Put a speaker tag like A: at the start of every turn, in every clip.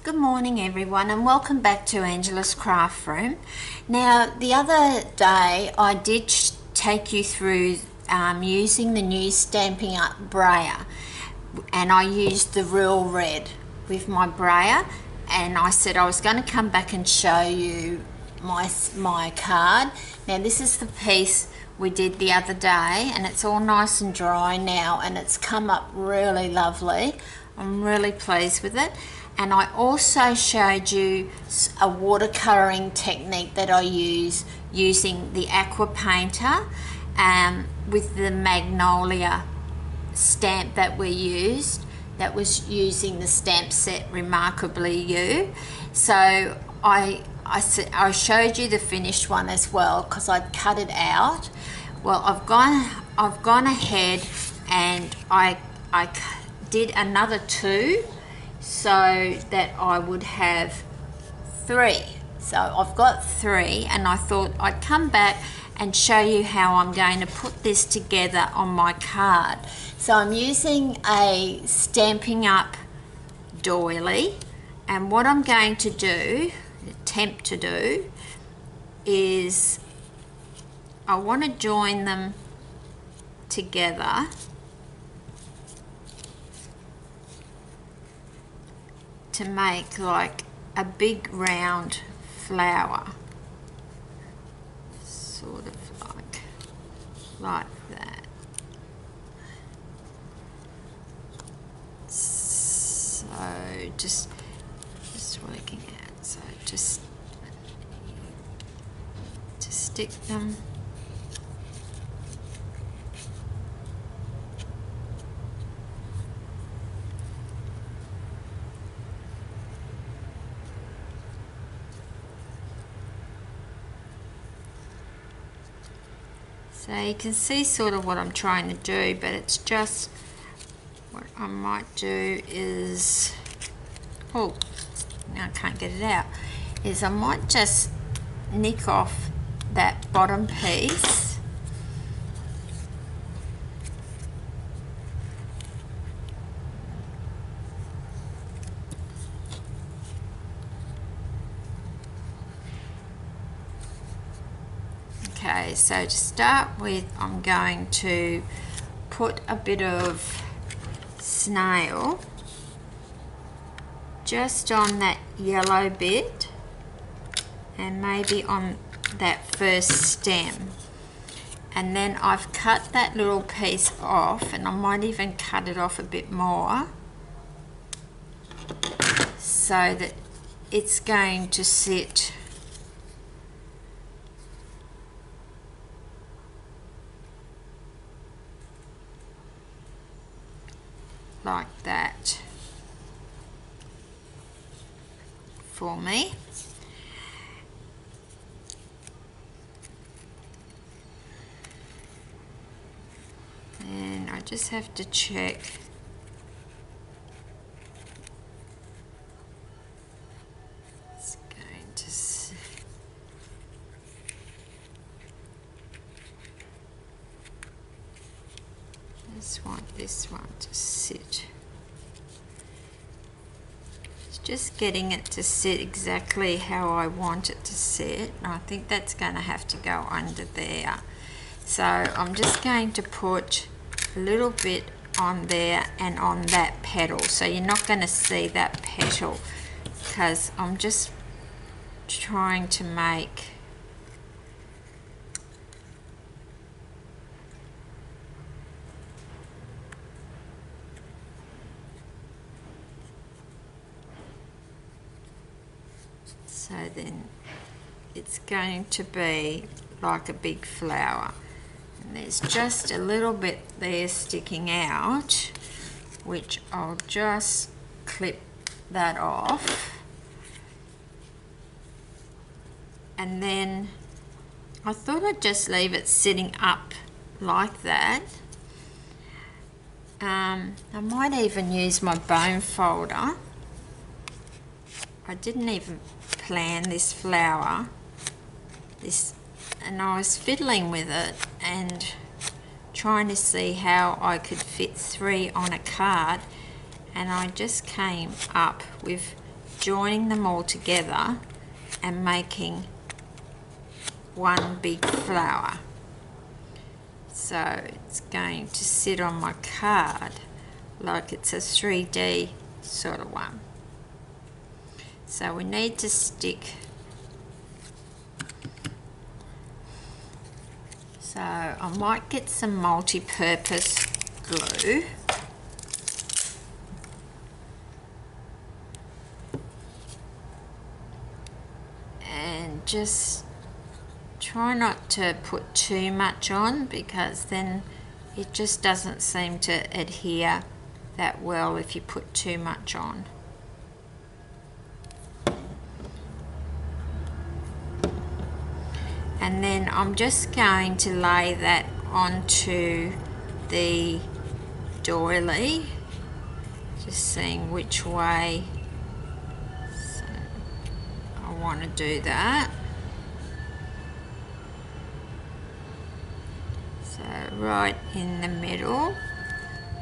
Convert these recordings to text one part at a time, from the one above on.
A: Good morning everyone and welcome back to Angela's Craft Room. Now the other day I did take you through using the new Stampin' Up Brayer, and I used the real red with my brayer, and I said I was going to come back and show you my card. Now this is the piece we did the other day and it's all nice and dry now and it's come up really lovely. I'm really pleased with it. And I also showed you a watercoloring technique that I use using the aqua painter with the Magnolia stamp that we used, that was using the stamp set Remarkably You. So I showed you the finished one as well because I'd cut it out. Well, I've gone ahead and I did another two, so that I would have three. So I've got three, and I thought I'd come back and show you how I'm going to put this together on my card. So I'm using a Stampin' Up doily, and what I'm going to do, attempt to do, is I want to join them together to make like a big round flower, sort of like that. So just working out, so just to stick them. So you can see sort of what I'm trying to do, but it's just what I might do is, oh, now I can't get it out, is I might just nick off that bottom piece . Okay, so to start with, I'm going to put a bit of snail just on that yellow bit and maybe on that first stem. And then I've cut that little piece off, and I might even cut it off a bit more so that it's going to sit like that for me. And I just have to check it's going to this one to sit. It's just getting it to sit exactly how I want it to sit. I think that's going to have to go under there. So I'm just going to put a little bit on there and on that petal. So you're not going to see that petal because I'm just trying to make so then it's going to be like a big flower. And there's just a little bit there sticking out, which I'll just clip that off. And then I thought I'd just leave it sitting up like that. I might even use my bone folder. I didn't even plan this flower, and I was fiddling with it and trying to see how I could fit three on a card, and I just came up with joining them all together and making one big flower. So it's going to sit on my card like it's a 3D sort of one. So we need to stick, so I might get some multi-purpose glue. And just try not to put too much on, because then it just doesn't seem to adhere that well if you put too much on. And then I'm just going to lay that onto the doily, just seeing which way so I want to do that. So right in the middle,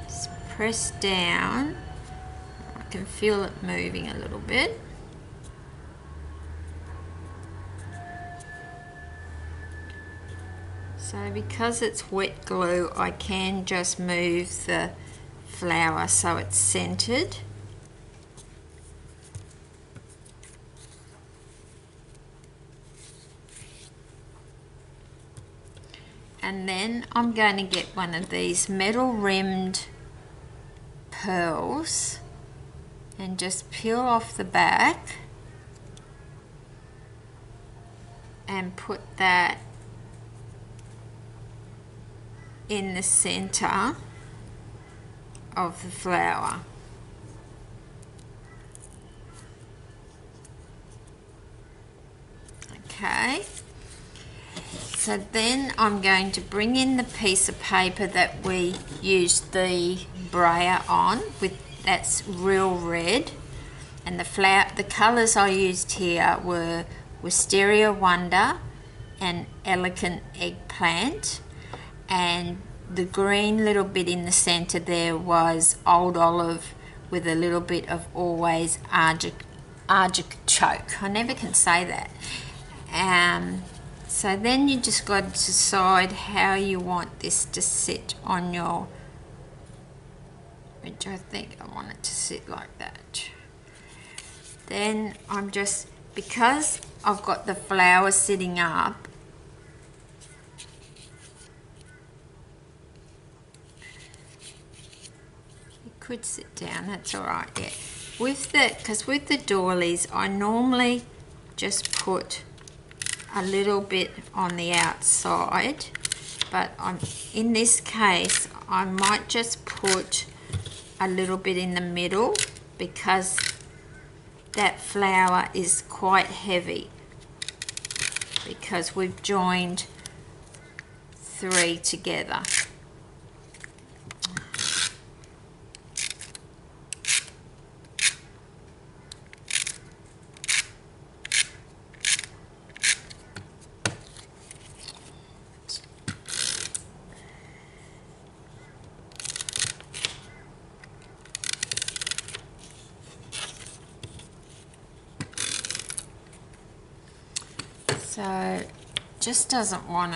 A: just press down. I can feel it moving a little bit. So because it's wet glue, I can just move the flower so it's centered. And then I'm going to get one of these metal rimmed pearls and just peel off the back and put that in the center of the flower. Okay. So then I'm going to bring in the piece of paper that we used the brayer on, that's real red, and the colours I used here were Wisteria Wonder and Elegant Eggplant, and the green little bit in the centre there was Old Olive with a little bit of Always Artichoke. I never can say that. So then you just got to decide how you want this to sit on your, which I think I want it to sit like that. Then I'm just, because I've got the flower sitting up, you could sit down, that's all right, yeah. Because with the doilies, I normally just put a little bit on the outside, but in this case I might just put a little bit in the middle, because that flower is quite heavy, because we've joined 3 together. So just doesn't want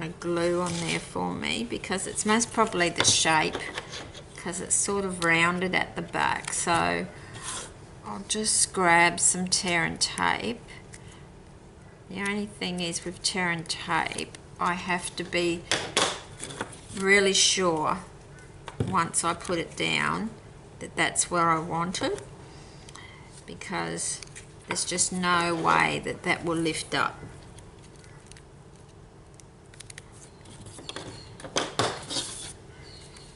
A: to glue on there for me, because it's most probably the shape, because it's sort of rounded at the back. So I'll just grab some tear and tape. The only thing is, with tear and tape, I have to be really sure once I put it down that that's where I want it, because there's just no way that that will lift up.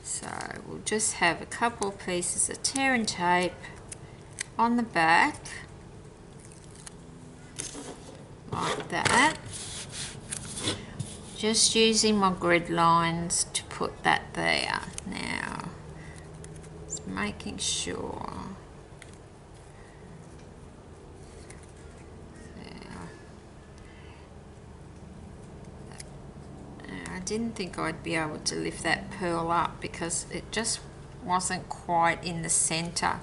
A: So we'll just have a couple of pieces of tear and tape on the back, like that. Just using my grid lines to put that there. Now, just making sure. I didn't think I'd be able to lift that pearl up, because it just wasn't quite in the center.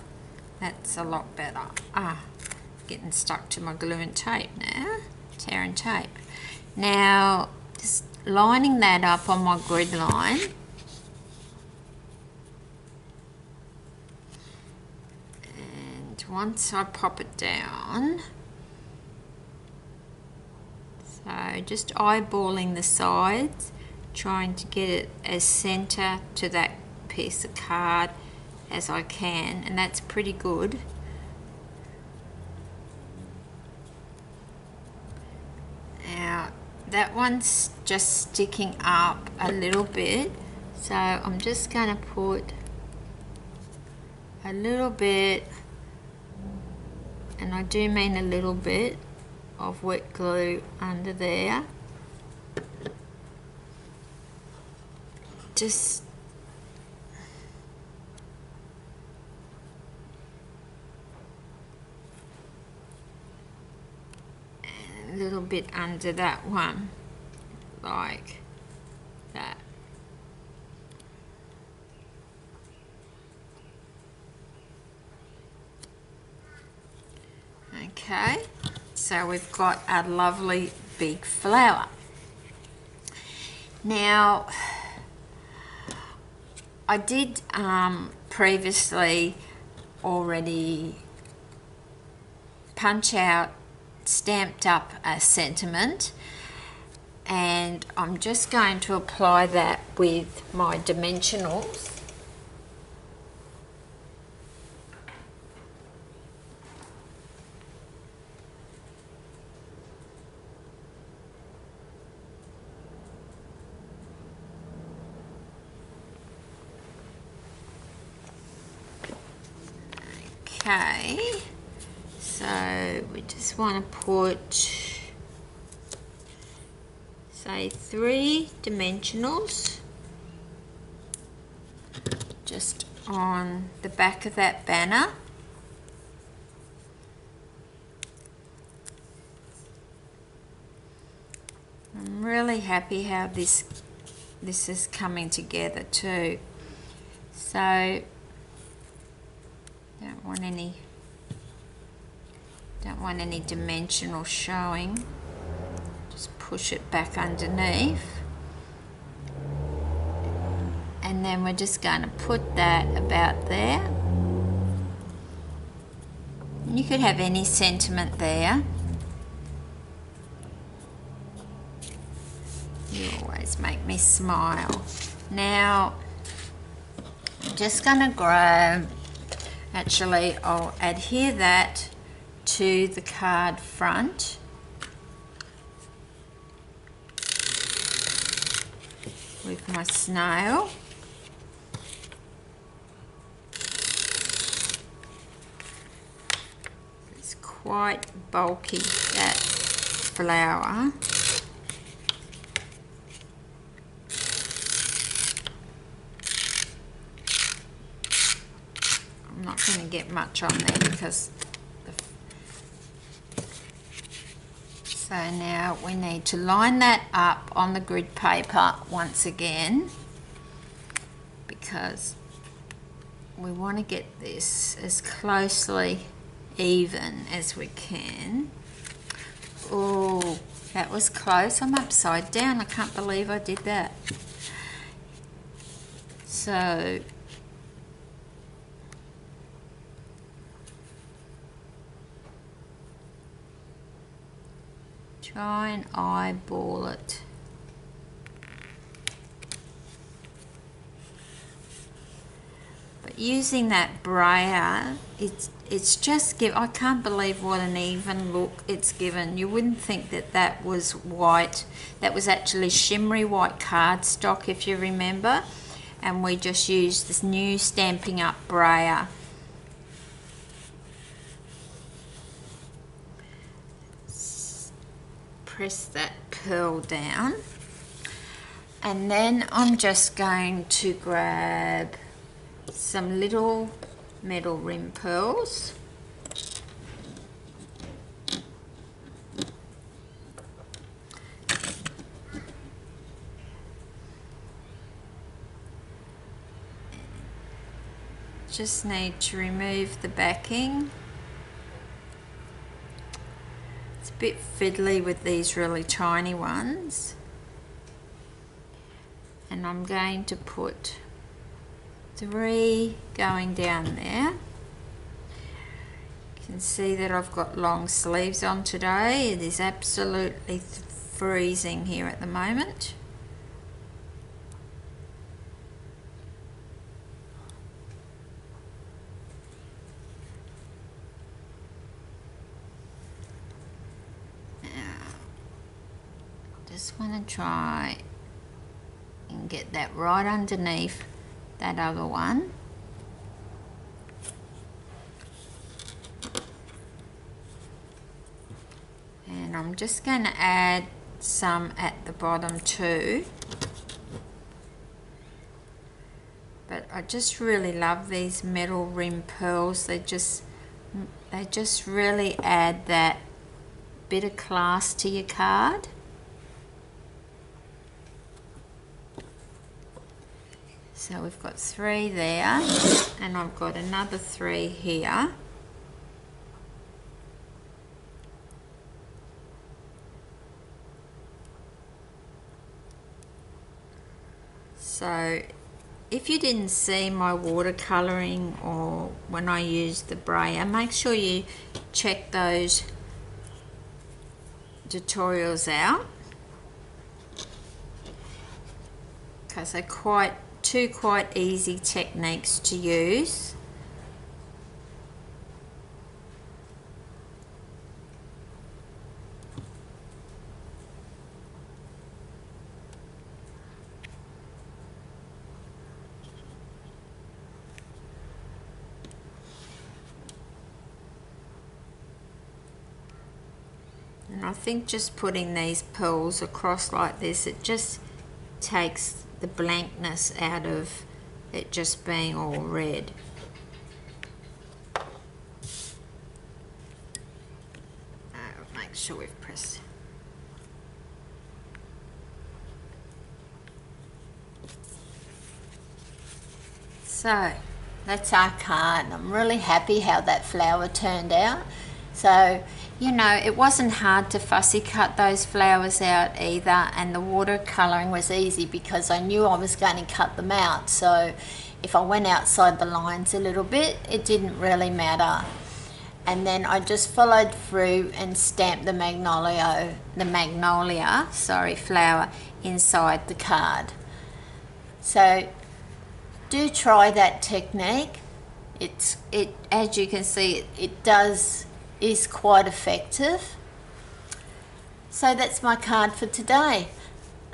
A: That's a lot better. Getting stuck to my glue and tape now, tearing tape. Now, just lining that up on my grid line. And once I pop it down, so just eyeballing the sides, trying to get it as center to that piece of card as I can, and that's pretty good. Now that one's just sticking up a little bit, so I'm just going to put a little bit, and I do mean a little bit, of wet glue under there. Just a little bit under that one, like that. Okay, so we've got a lovely big flower. Now, I did previously already punch out, stamped up a sentiment, and I'm just going to apply that with my dimensionals. Okay, so we just want to put, say, 3 dimensionals just on the back of that banner. I'm really happy how this is coming together too. So don't want any dimensional showing. Just push it back underneath, and then we're just going to put that about there. You could have any sentiment there. You always make me smile. Now, I'm just going to grab, actually I'll adhere that to the card front. With my snail. It's quite bulky, that flower. I'm not going to get much on there because so now we need to line that up on the grid paper once again, because we want to get this as closely even as we can. Oh, that was close. I'm upside down. I can't believe I did that. So try and eyeball it. But using that brayer, it's just I can't believe what an even look it's given. You wouldn't think that that was white. That was actually Shimmery White Cardstock, if you remember, and we just used this new Stampin' Up brayer. Press that pearl down, and then I'm just going to grab some little metal rim pearls, just need to remove the backing. It's a bit fiddly with these really tiny ones. And I'm going to put 3 going down there. You can see that I've got long sleeves on today. It is absolutely freezing here at the moment. Just want to try and get that right underneath that other one. And I'm just going to add some at the bottom too. But I just really love these metal rim pearls. They just really add that bit of class to your card. So we've got 3 there, and I've got another 3 here. So if you didn't see my watercoloring or when I used the Brayer, make sure you check those tutorials out, because they're quite easy techniques to use. And I think just putting these pearls across like this, it just takes the blankness out of it just being all red. Make sure we've pressed. So that's our card. I'm really happy how that flower turned out. So, you know, it wasn't hard to fussy cut those flowers out either, and the watercolouring was easy because I knew I was going to cut them out. So if I went outside the lines a little bit, it didn't really matter. And then I just followed through and stamped the Magnolia flower inside the card. So do try that technique. As you can see, it is quite effective. So that's my card for today,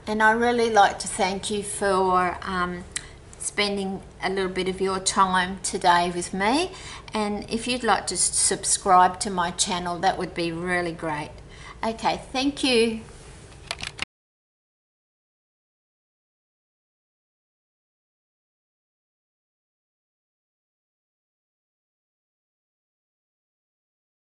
A: and I really like to thank you for spending a little bit of your time today with me, and if you'd like to subscribe to my channel, that would be really great. Okay, thank you.